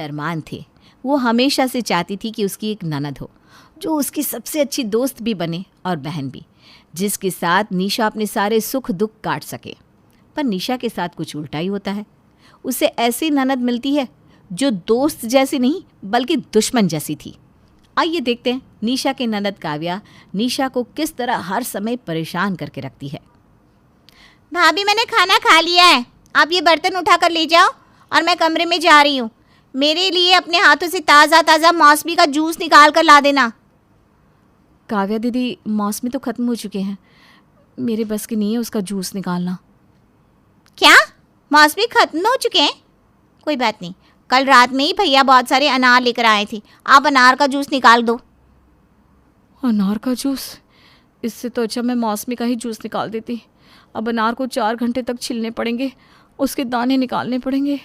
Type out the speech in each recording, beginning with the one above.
अरमान थे। वो हमेशा से चाहती थी कि उसकी एक ननद हो जो उसकी सबसे अच्छी दोस्त भी बने और बहन भी, जिसके साथ निशा अपने सारे सुख दुख काट सके। पर निशा के साथ कुछ उल्टा ही होता है। उसे ऐसी ननद मिलती है जो दोस्त जैसी नहीं बल्कि दुश्मन जैसी थी। आइए देखते हैं निशा के ननद काव्या निशा को किस तरह हर समय परेशान करके रखती है। भाभी मैंने खाना खा लिया है, आप ये बर्तन उठा कर ले जाओ और मैं कमरे में जा रही हूँ। मेरे लिए अपने हाथों से ताज़ा ताज़ा मौसमी का जूस निकाल कर ला देना। काव्या दीदी, मौसमी तो ख़त्म हो चुके हैं, मेरे बस की नहीं है उसका जूस निकालना। क्या मौसमी ख़त्म हो चुके हैं? कोई बात नहीं, कल रात में ही भैया बहुत सारे अनार लेकर आए थे, आप अनार का जूस निकाल दो। अनार का जूस? इससे तो अच्छा मैं मौसमी का ही जूस निकाल देती। अब अनार को 4 घंटे तक छिलने पड़ेंगे, उसके दाने निकालने पड़ेंगे।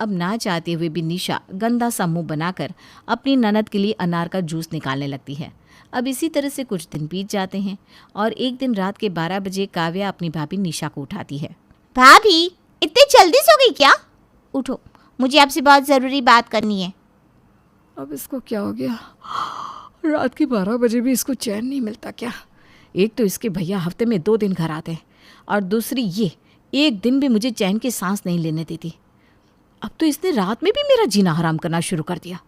अब ना चाहते हुए भी निशा गंदा सा मुंह बनाकर अपनी ननद के लिए अनार का जूस निकालने लगती है। अब इसी तरह से कुछ दिन बीत जाते हैं और एक दिन रात के 12 बजे काव्या अपनी भाभी निशा को उठाती है। भाभी इतनी जल्दी सो गई क्या? उठो, मुझे आपसे बहुत ज़रूरी बात करनी है। अब इसको क्या हो गया? रात के 12 बजे भी इसको चैन नहीं मिलता क्या? एक तो इसके भैया हफ्ते में 2 दिन घर आते हैं और दूसरी ये एक दिन भी मुझे चैन की सांस नहीं लेने देती। अब तो इसने रात में भी मेरा जीना हराम करना शुरू कर दिया।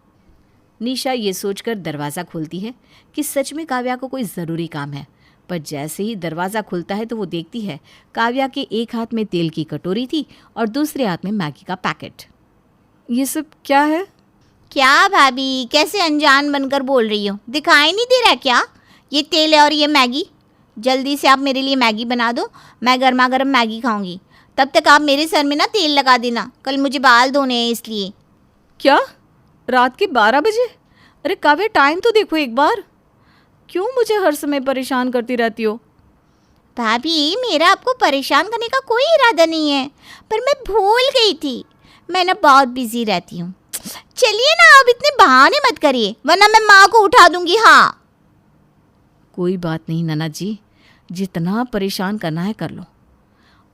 निशा ये सोचकर दरवाज़ा खोलती है कि सच में काव्या को कोई ज़रूरी काम है, पर जैसे ही दरवाज़ा खुलता है तो वो देखती है काव्या के एक हाथ में तेल की कटोरी थी और दूसरे हाथ में मैगी का पैकेट। ये सब क्या है? क्या भाभी, कैसे अनजान बनकर बोल रही हो? दिखाई नहीं दे रहा क्या? ये तेल है और ये मैगी। जल्दी से आप मेरे लिए मैगी बना दो, मैं गर्मा गर्म मैगी खाऊंगी। तब तक आप मेरे सर में ना तेल लगा देना, कल मुझे बाल धोने हैं इसलिए। क्या? रात के 12 बजे? अरे काव्या, टाइम तो देखो एक बार। क्यों मुझे हर समय परेशान करती रहती हो? भाभी मेरा आपको परेशान करने का कोई इरादा नहीं है, पर मैं भूल गई थी। मैं ना बहुत बिजी रहती हूँ। चलिए ना, आप इतने बहाने मत करिए वरना मैं माँ को उठा दूंगी। हाँ कोई बात नहीं ननद जी, जितना परेशान करना है कर लो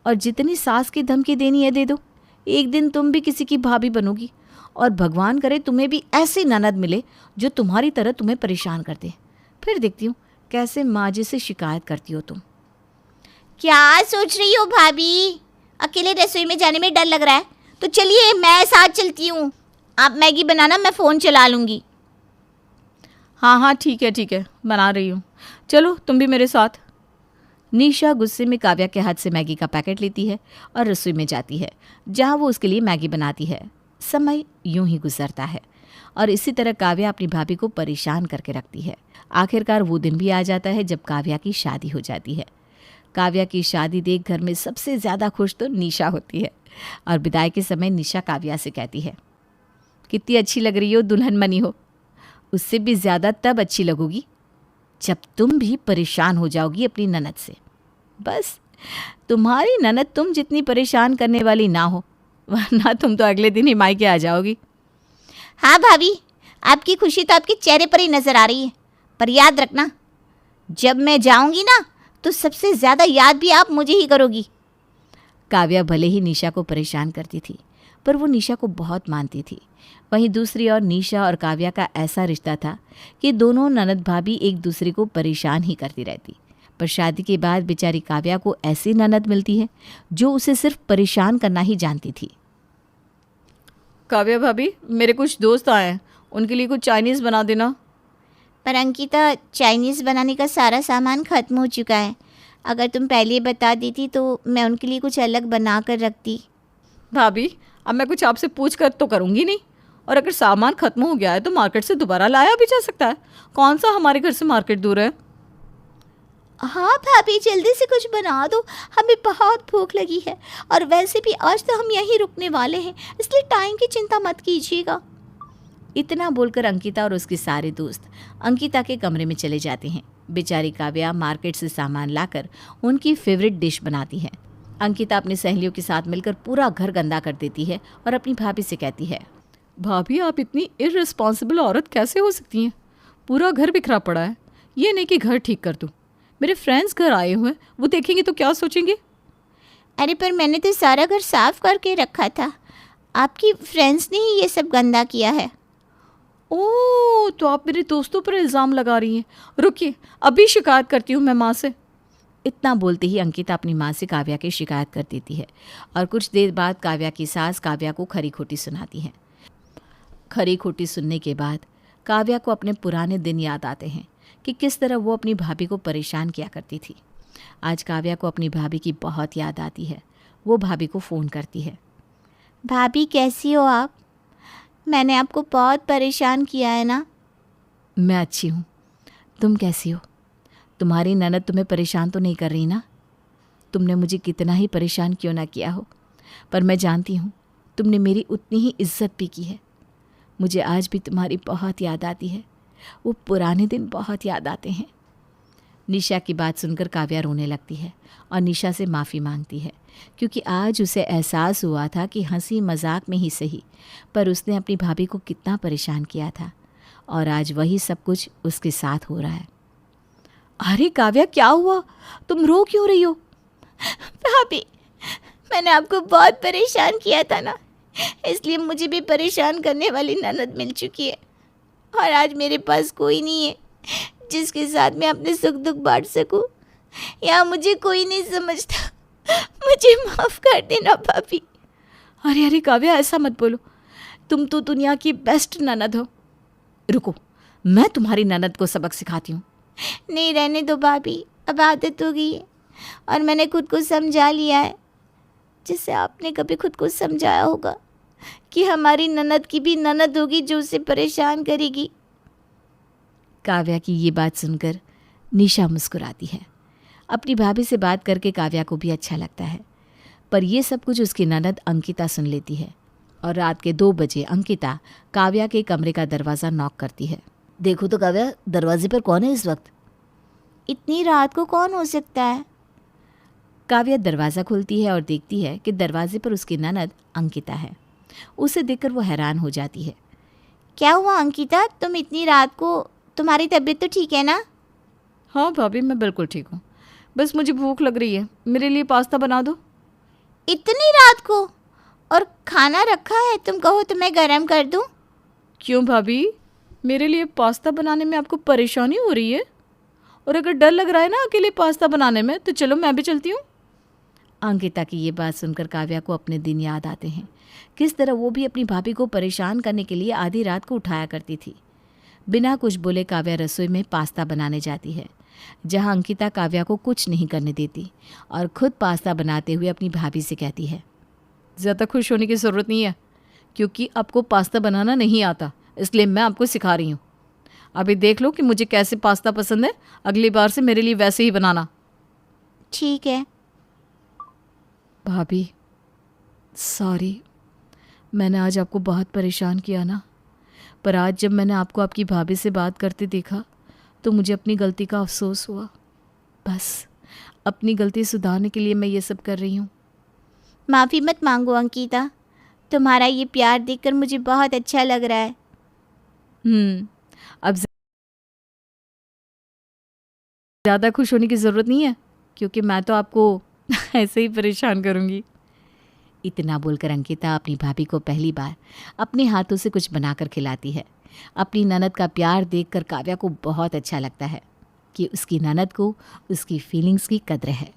और जितनी सास की धमकी देनी है दे दो। एक दिन तुम भी किसी की भाभी बनोगी और भगवान करे तुम्हें भी ऐसी ननद मिले जो तुम्हारी तरह तुम्हें परेशान कर दे। फिर देखती हूँ कैसे माँ जी से शिकायत करती हो तुम। क्या सोच रही हो भाभी? अकेले रसोई में जाने में डर लग रहा है तो चलिए मैं साथ चलती हूँ। आप मैगी बनाना, मैं फ़ोन चला लूँगी। हाँ हाँ ठीक है, बना रही हूँ, चलो तुम भी मेरे साथ। निशा गुस्से में काव्या के हाथ से मैगी का पैकेट लेती है और रसोई में जाती है जहाँ वो उसके लिए मैगी बनाती है। समय यूं ही गुजरता है और इसी तरह काव्या अपनी भाभी को परेशान करके रखती है। आखिरकार वो दिन भी आ जाता है जब काव्या की शादी हो जाती है। काव्या की शादी देख घर में सबसे ज़्यादा खुश तो निशा होती है और विदाई के समय निशा काव्या से कहती है, कितनी अच्छी लग रही हो दुल्हन बनी हो। उससे भी ज़्यादा तब अच्छी लगोगी जब तुम भी परेशान हो जाओगी अपनी ननद से। बस तुम्हारी ननद तुम जितनी परेशान करने वाली ना हो, वरना तुम तो अगले दिन ही मायके आ जाओगी। हाँ भाभी, आपकी खुशी तो आपके चेहरे पर ही नज़र आ रही है, पर याद रखना जब मैं जाऊंगी ना तो सबसे ज़्यादा याद भी आप मुझे ही करोगी। काव्या भले ही निशा को परेशान करती थी पर वो निशा को बहुत मानती थी। वहीं दूसरी ओर निशा और काव्या का ऐसा रिश्ता था कि दोनों ननद भाभी एक दूसरे को परेशान ही करती रहती। पर शादी के बाद बेचारी काव्या को ऐसी ननद मिलती है जो उसे सिर्फ परेशान करना ही जानती थी। काव्या भाभी, मेरे कुछ दोस्त आए हैं, उनके लिए कुछ चाइनीज़ बना देना। पर अंकिता, चाइनीज़ बनाने का सारा सामान ख़त्म हो चुका है। अगर तुम पहले बता देती तो मैं उनके लिए कुछ अलग बना कर रखती। भाभी, अब मैं कुछ आपसे पूछ कर तो करूँगी नहीं, और अगर सामान ख़त्म हो गया है तो मार्केट से दोबारा लाया भी जा सकता है। कौन सा हमारे घर से मार्केट दूर है? हाँ भाभी, जल्दी से कुछ बना दो, हमें बहुत भूख लगी है और वैसे भी आज तो हम यहीं रुकने वाले हैं, इसलिए टाइम की चिंता मत कीजिएगा। इतना बोलकर अंकिता और उसके सारे दोस्त अंकिता के कमरे में चले जाते हैं। बेचारी काव्या मार्केट से सामान लाकर उनकी फेवरेट डिश बनाती है। अंकिता अपनी सहेलियों के साथ मिलकर पूरा घर गंदा कर देती है और अपनी भाभी से कहती है, भाभी आप इतनी इररिस्पॉन्सिबल औरत कैसे हो सकती हैं? पूरा घर बिखरा पड़ा है, ये नहीं कि घर ठीक कर दूँ। मेरे फ्रेंड्स घर आए हुए हैं, वो देखेंगे तो क्या सोचेंगे? अरे पर मैंने तो सारा घर साफ करके रखा था, आपकी फ्रेंड्स ने ही ये सब गंदा किया है। ओह, तो आप मेरे दोस्तों पर इल्ज़ाम लगा रही हैं। रुकिए, अभी शिकायत करती हूँ मैं माँ से। इतना बोलते ही अंकिता अपनी माँ से काव्या की शिकायत कर देती है और कुछ देर बाद काव्या की सास काव्या को खरी खोटी सुनाती है। खरी खोटी सुनने के बाद काव्या को अपने पुराने दिन याद आते हैं कि किस तरह वो अपनी भाभी को परेशान किया करती थी। आज काव्या को अपनी भाभी की बहुत याद आती है। वो भाभी को फ़ोन करती है। भाभी कैसी हो आप? मैंने आपको बहुत परेशान किया है ना? मैं अच्छी हूँ, तुम कैसी हो? तुम्हारी ननद तुम्हें परेशान तो नहीं कर रही ना? तुमने मुझे कितना ही परेशान क्यों ना किया हो, पर मैं जानती हूँ तुमने मेरी उतनी ही इज्जत भी की है। मुझे आज भी तुम्हारी बहुत याद आती है। वो पुराने दिन बहुत याद आते हैं। निशा की बात सुनकर काव्या रोने लगती है और निशा से माफ़ी मांगती है, क्योंकि आज उसे एहसास हुआ था कि हंसी मजाक में ही सही, पर उसने अपनी भाभी को कितना परेशान किया था और आज वही सब कुछ उसके साथ हो रहा है। अरे काव्या, क्या हुआ? तुम रो क्यों रही हो? भाभी, मैंने आपको बहुत परेशान किया था ना, इसलिए मुझे भी परेशान करने वाली ननद मिल चुकी है और आज मेरे पास कोई नहीं है जिसके साथ मैं अपने सुख दुख बांट सकूं। या मुझे कोई नहीं समझता। मुझे माफ़ कर देना भाभी। अरे अरे काव्या, ऐसा मत बोलो। तुम तो दुनिया की बेस्ट ननद हो। रुको, मैं तुम्हारी ननद को सबक सिखाती हूँ। नहीं, रहने दो भाभी, अब आदत हो गई है और मैंने खुद को समझा लिया है, जिससे आपने कभी खुद को समझाया होगा कि हमारी ननद की भी ननद होगी जो उसे परेशान करेगी। काव्या की ये बात सुनकर निशा मुस्कुराती है। अपनी भाभी से बात करके काव्या को भी अच्छा लगता है, पर यह सब कुछ उसकी ननद अंकिता सुन लेती है और रात के 2 बजे अंकिता काव्या के कमरे का दरवाज़ा नॉक करती है। देखो तो काव्या, दरवाजे पर कौन है इस वक्त? इतनी रात को कौन हो सकता है? काव्या दरवाज़ा खोलती है और देखती है कि दरवाजे पर उसकी ननद अंकिता है। उसे देखकर वो हैरान हो जाती है। क्या हुआ अंकिता, तुम इतनी रात को? तुम्हारी तबीयत तो ठीक है ना? हाँ भाभी, मैं बिल्कुल ठीक हूँ, बस मुझे भूख लग रही है। मेरे लिए पास्ता बना दो। इतनी रात को? और खाना रखा है, तुम कहो तो मैं गरम कर दूं? क्यों भाभी, मेरे लिए पास्ता बनाने में आपको परेशानी हो रही है? और अगर डर लग रहा है ना अकेले पास्ता बनाने में, तो चलो मैं भी चलती हूँ। अंकिता की ये बात सुनकर काव्या को अपने दिन याद आते हैं, किस तरह वो भी अपनी भाभी को परेशान करने के लिए आधी रात को उठाया करती थी। बिना कुछ बोले काव्या रसोई में पास्ता बनाने जाती है, जहाँ अंकिता काव्या को कुछ नहीं करने देती और खुद पास्ता बनाते हुए अपनी भाभी से कहती है, ज़्यादा खुश होने की ज़रूरत नहीं है, क्योंकि आपको पास्ता बनाना नहीं आता, इसलिए मैं आपको सिखा रही हूँ। अभी देख लो कि मुझे कैसे पास्ता पसंद है, अगली बार से मेरे लिए वैसे ही बनाना। ठीक है। भाभी सॉरी, मैंने आज आपको बहुत परेशान किया ना, पर आज जब मैंने आपको आपकी भाभी से बात करते देखा तो मुझे अपनी गलती का अफसोस हुआ। बस अपनी गलती सुधारने के लिए मैं ये सब कर रही हूँ। माफ़ी मत मांगो अंकिता, तुम्हारा ये प्यार देखकर मुझे बहुत अच्छा लग रहा है। अब ज़्यादा खुश होने की ज़रूरत नहीं है, क्योंकि मैं तो आपको ऐसे ही परेशान करूँगी। इतना बोलकर अंकिता अपनी भाभी को पहली बार अपने हाथों से कुछ बनाकर खिलाती है। अपनी ननद का प्यार देखकर काव्या को बहुत अच्छा लगता है कि उसकी ननद को उसकी फीलिंग्स की कद्र है।